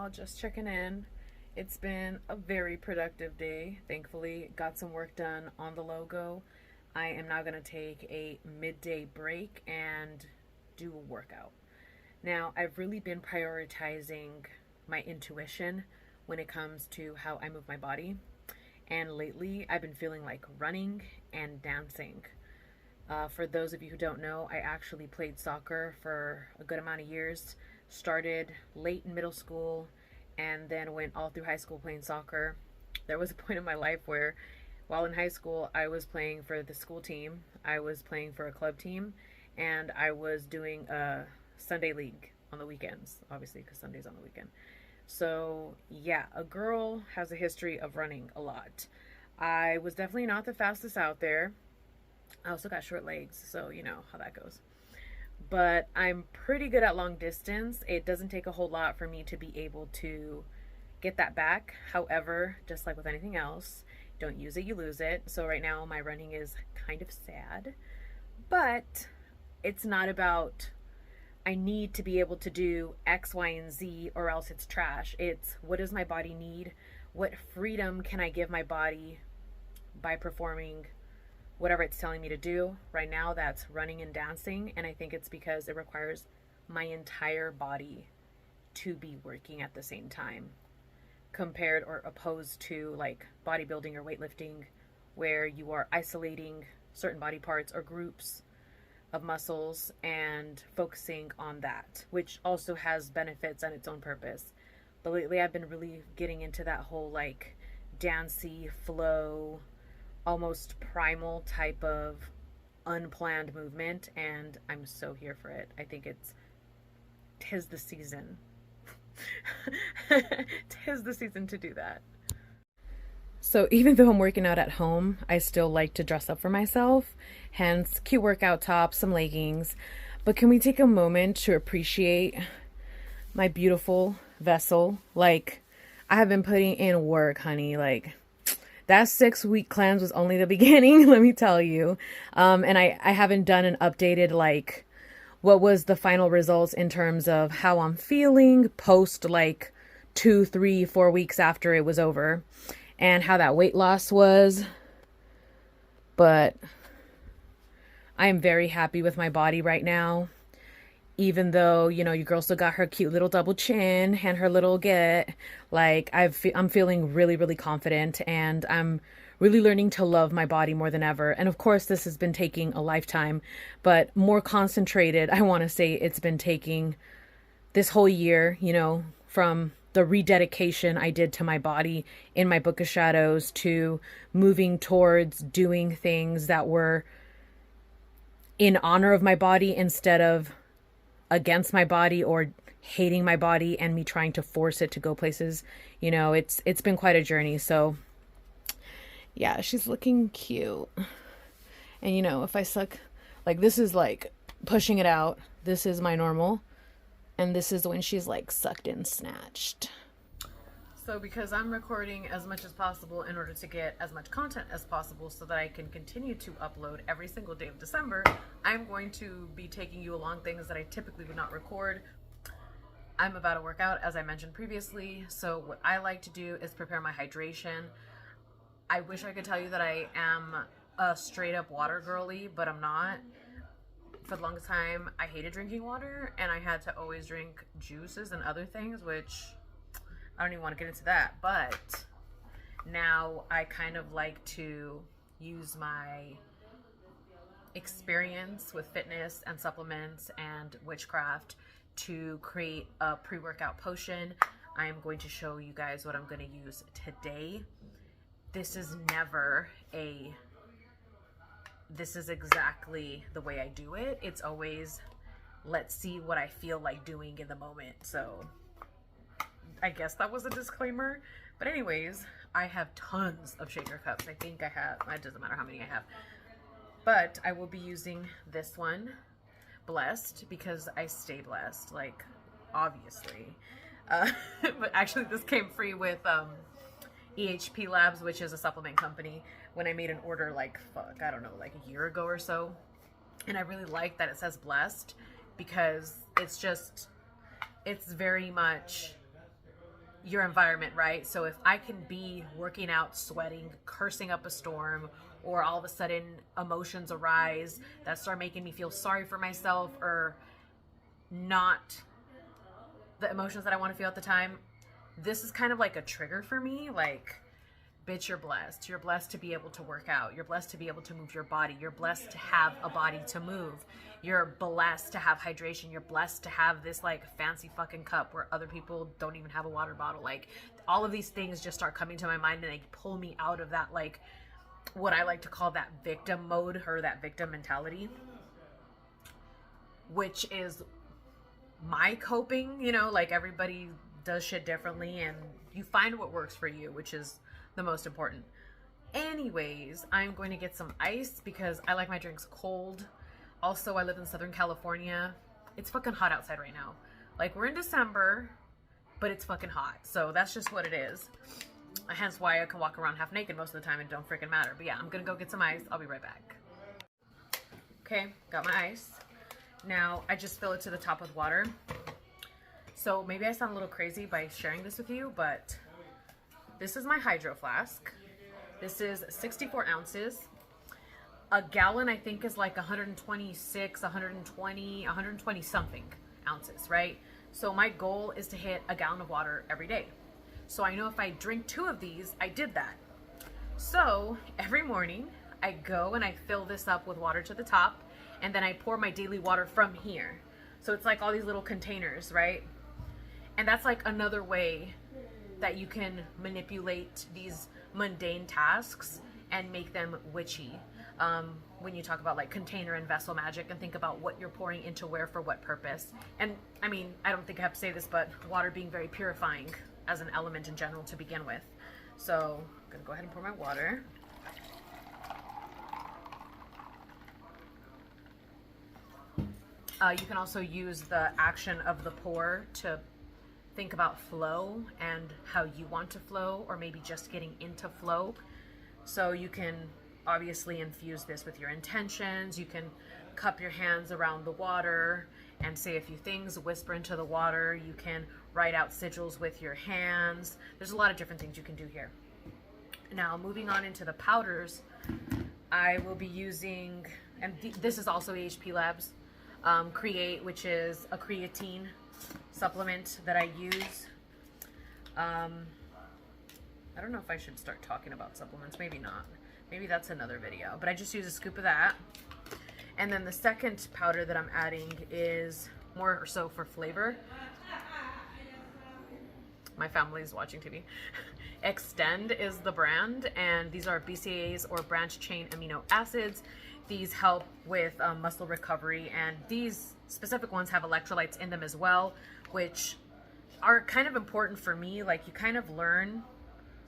y'all, just checking in. It's been a very productive day. Thankfully, got some work done on the logo. I am now going to take a midday break and do a workout. Now, I've really been prioritizing my intuition when it comes to how I move my body. And lately, I've been feeling like running and dancing. For those of you who don't know, I actually played soccer for a good amount of years. Started late in middle school and then went all through high school playing soccer. There was a point in my life where, while in high school, I was playing for the school team, I was playing for a club team, and I was doing a Sunday league on the weekends, obviously, because Sunday's on the weekend. So, yeah, a girl has a history of running a lot. I was definitely not the fastest out there. I also got short legs, so you know how that goes. But I'm pretty good at long distance. It doesn't take a whole lot for me to be able to get that back. However, just like with anything else, don't use it, you lose it. So right now my running is kind of sad, but it's not about I need to be able to do X, Y, and Z or else it's trash. It's what does my body need? What freedom can I give my body by performing whatever it's telling me to do. Right now that's running and dancing, and I think it's because it requires my entire body to be working at the same time, compared or opposed to like bodybuilding or weightlifting, where you are isolating certain body parts or groups of muscles and focusing on that, which also has benefits on its own purpose. But lately I've been really getting into that whole like dancey flow, almost primal type of unplanned movement, and I'm so here for it. I think tis the season. Tis the season to do that. So even though I'm working out at home, I still like to dress up for myself, hence cute workout tops, some leggings. But can we take a moment to appreciate my beautiful vessel? Like, I have been putting in work, honey. Like, that 6-week cleanse was only the beginning, let me tell you. And I haven't done an updated, like, what was the final results in terms of how I'm feeling post, like, 2, 3, 4 weeks after it was over. And how that weight loss was. But I am very happy with my body right now. Even though, you know, your girl still got her cute little double chin and her little get, like I'm feeling really, really confident, and I'm really learning to love my body more than ever. And of course, this has been taking a lifetime, but more concentrated, I want to say it's been taking this whole year, you know, from the rededication I did to my body in my Book of Shadows to moving towards doing things that were in honor of my body instead of against my body or hating my body and me trying to force it to go places. You know, it's been quite a journey. So yeah, she's looking cute. And you know, if I suck, like, this is like pushing it out. This is my normal. And this is when she's like sucked and snatched. So because I'm recording as much as possible in order to get as much content as possible so that I can continue to upload every single day of December, I'm going to be taking you along things that I typically would not record. I'm about to work out, as I mentioned previously, so what I like to do is prepare my hydration. I wish I could tell you that I am a straight up water girly, but I'm not. For the longest time, I hated drinking water, and I had to always drink juices and other things, which I don't even want to get into that. But now I kind of like to use my experience with fitness and supplements and witchcraft to create a pre-workout potion. I am going to show you guys what I'm going to use today. This is never this is exactly the way I do it. It's always, let's see what I feel like doing in the moment. So I guess that was a disclaimer. But anyways, I have tons of shaker cups. I think I have, it doesn't matter how many I have. But I will be using this one, Blessed, because I stay blessed, like, obviously. But actually this came free with EHP Labs, which is a supplement company, when I made an order like, I don't know, like a year ago or so. And I really like that it says blessed, because it's very much your environment, right? So if I can be working out, sweating, cursing up a storm, or all of a sudden emotions arise that start making me feel sorry for myself or not the emotions that I want to feel at the time, this is kind of like a trigger for me. Like, bitch, you're blessed. You're blessed to be able to work out. You're blessed to be able to move your body. You're blessed to have a body to move. You're blessed to have hydration. You're blessed to have this like fancy fucking cup where other people don't even have a water bottle. Like, all of these things just start coming to my mind and they pull me out of that, like, what I like to call that victim mode, or that victim mentality, which is my coping. You know, like, everybody does shit differently and you find what works for you, which is the most important. Anyways, I'm going to get some ice because I like my drinks cold. Also, I live in Southern California. It's fucking hot outside right now. Like, we're in December, but it's fucking hot. So that's just what it is. Hence why I can walk around half naked most of the time and don't freaking matter. But yeah, I'm gonna go get some ice. I'll be right back. Okay, got my ice. Now, I just fill it to the top with water. So maybe I sound a little crazy by sharing this with you, but this is my hydro flask. This is 64 ounces. A gallon, I think, is like 126, 120 something ounces, right? So my goal is to hit a gallon of water every day. So I know if I drink 2 of these, I did that. So every morning I go and I fill this up with water to the top, and then I pour my daily water from here. So it's like all these little containers, right? And that's like another way that you can manipulate these mundane tasks and make them witchy. When you talk about like container and vessel magic, and think about what you're pouring into where for what purpose. And I mean, I don't think I have to say this, but water being very purifying as an element in general to begin with. So I'm gonna go ahead and pour my water. You can also use the action of the pour to think about flow and how you want to flow, or maybe just getting into flow. So you can obviously infuse this with your intentions. You can cup your hands around the water and say a few things, whisper into the water. You can write out sigils with your hands. There's a lot of different things you can do here. Now, moving on into the powders, I will be using, and this is also AHP Labs, Create, which is a creatine supplement that I use. I don't know if I should start talking about supplements, maybe not. Maybe that's another video, but I just use a scoop of that. And then the second powder that I'm adding is more so for flavor. My family is watching TV. Extend is the brand, and these are BCAAs, or branch chain amino acids. These help with muscle recovery, and these specific ones have electrolytes in them as well, which are kind of important for me. Like, you kind of learn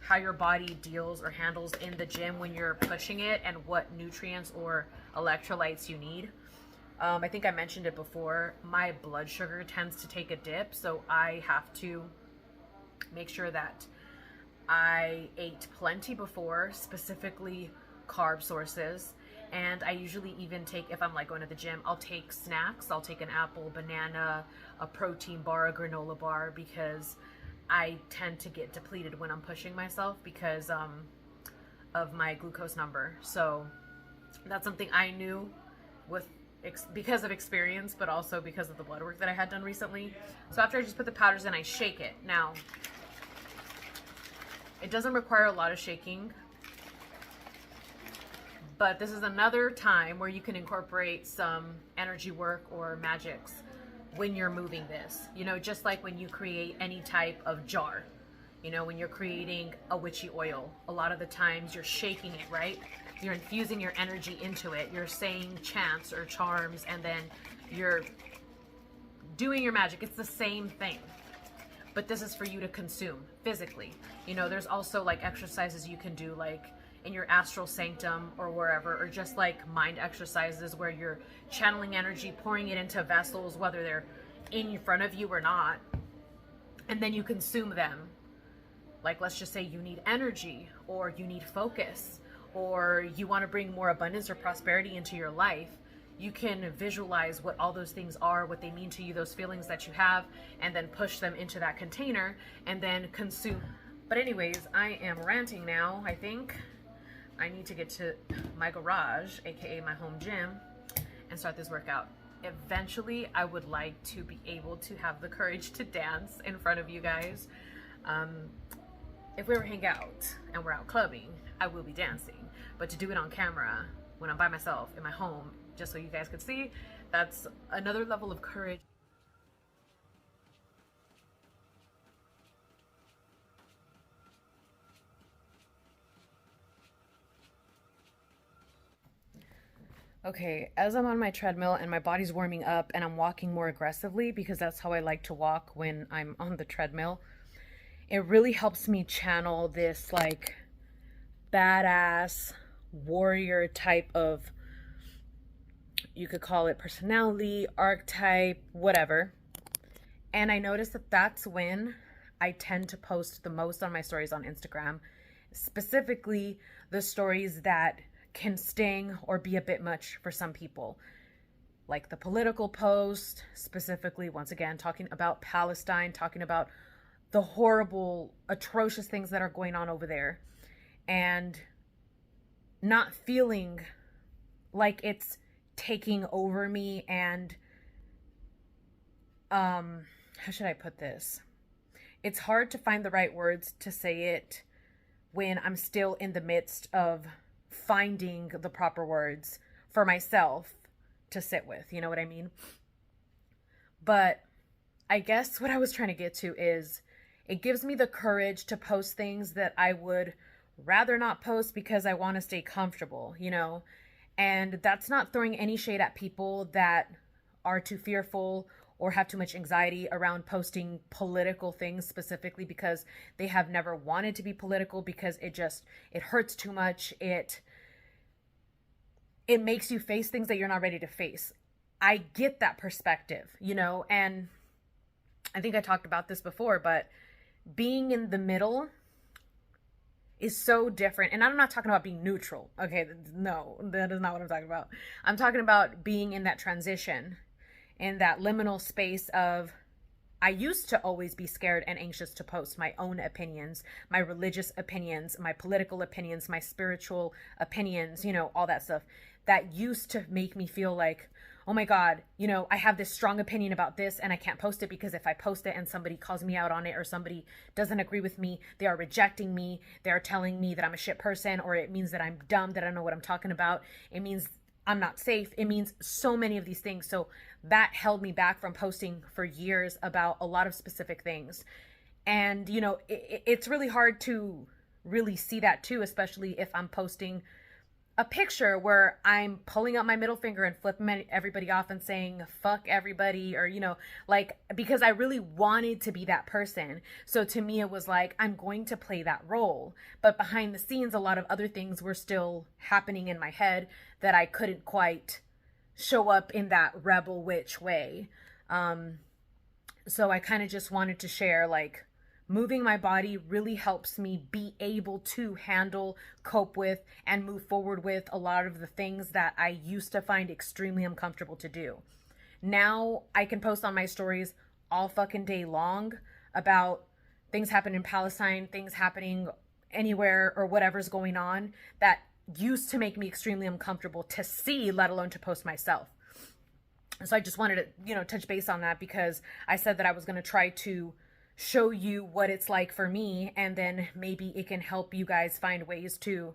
how your body deals or handles in the gym when you're pushing it, and what nutrients or electrolytes you need. I think I mentioned it before, my blood sugar tends to take a dip, so I have to make sure that I ate plenty before, specifically carb sources. And I usually even take, if I'm like going to the gym, I'll take snacks. I'll take an apple, banana, a protein bar, a granola bar, because I tend to get depleted when I'm pushing myself because of my glucose number. So that's something I knew with because of experience, but also because of the blood work that I had done recently. So after I just put the powders in, I shake it. Now, it doesn't require a lot of shaking, but this is another time where you can incorporate some energy work or magics when you're moving this. You know, just like when you create any type of jar, you know, when you're creating a witchy oil, a lot of the times you're shaking it, right? You're infusing your energy into it. You're saying chants or charms, and then you're doing your magic. It's the same thing, but this is for you to consume physically. You know, there's also like exercises you can do, like in your astral sanctum or wherever, or just like mind exercises where you're channeling energy, pouring it into vessels, whether they're in front of you or not, and then you consume them. Like, let's just say you need energy, or you need focus, or you want to bring more abundance or prosperity into your life. you can visualize what all those things are, what they mean to you, those feelings that you have, and then push them into that container and then consume. But anyways, I am ranting now. I think I need to get to my garage, aka my home gym, and start this workout. Eventually, I would like to be able to have the courage to dance in front of you guys. If we ever hang out and we're out clubbing, I will be dancing. But to do it on camera when I'm by myself in my home, just so you guys could see, that's another level of courage. Okay, as I'm on my treadmill and my body's warming up and I'm walking more aggressively, because that's how I like to walk when I'm on the treadmill, it really helps me channel this like badass warrior type of, you could call it personality, archetype, whatever. And I noticed that that's when I tend to post the most on my stories on Instagram, specifically the stories that can sting or be a bit much for some people, like the political post, specifically, once again, talking about Palestine, talking about the horrible, atrocious things that are going on over there, and not feeling like it's taking over me. And how should I put this? It's hard to find the right words to say it when I'm still in the midst of finding the proper words for myself to sit with, you know what I mean? But I guess what I was trying to get to is it gives me the courage to post things that I would rather not post because I want to stay comfortable, you know? And that's not throwing any shade at people that are too fearful or have too much anxiety around posting political things specifically because they have never wanted to be political, because it hurts too much. It makes you face things that you're not ready to face. I get that perspective, you know, and I think I talked about this before, but being in the middle is so different. And I'm not talking about being neutral. Okay, no, that is not what I'm talking about. I'm talking about being in that transition, in that liminal space of, I used to always be scared and anxious to post my own opinions, my religious opinions, my political opinions, my spiritual opinions, you know, all that stuff. That used to make me feel like, oh my God, you know, I have this strong opinion about this and I can't post it because if I post it and somebody calls me out on it or somebody doesn't agree with me, they are rejecting me. They are telling me that I'm a shit person, or it means that I'm dumb, that I don't know what I'm talking about. It means I'm not safe. It means so many of these things. So that held me back from posting for years about a lot of specific things. And, you know, it's really hard to really see that too, especially if I'm posting a picture where I'm pulling up my middle finger and flipping everybody off and saying, fuck everybody, or, you know, like, because I really wanted to be that person. So to me, it was like, I'm going to play that role. But behind the scenes, a lot of other things were still happening in my head that I couldn't quite show up in that rebel witch way. So I kind of just wanted to share, like, moving my body really helps me be able to handle, cope with, and move forward with a lot of the things that I used to find extremely uncomfortable to do. Now I can post on my stories all fucking day long about things happening in Palestine, things happening anywhere or whatever's going on that used to make me extremely uncomfortable to see, let alone to post myself. So I just wanted to, you know, touch base on that, because I said that I was going to try to show you what it's like for me, and then maybe it can help you guys find ways to,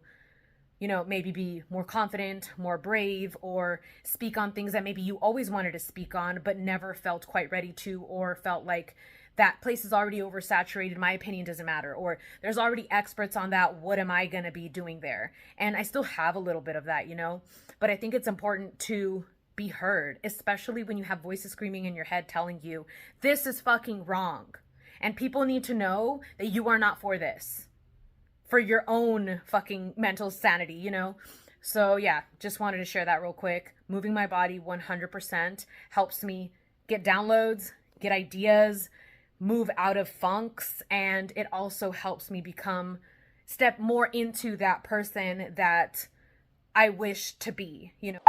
you know, maybe be more confident, more brave, or speak on things that maybe you always wanted to speak on but never felt quite ready to, or felt like that place is already oversaturated, my opinion doesn't matter, or there's already experts on that, what am I going to be doing there? And I still have a little bit of that, you know, but I think it's important to be heard, especially when you have voices screaming in your head telling you this is fucking wrong. And people need to know that you are not for this, for your own fucking mental sanity, you know? So yeah, just wanted to share that real quick. Moving my body 100% helps me get downloads, get ideas, move out of funks. And it also helps me step more into that person that I wish to be, you know?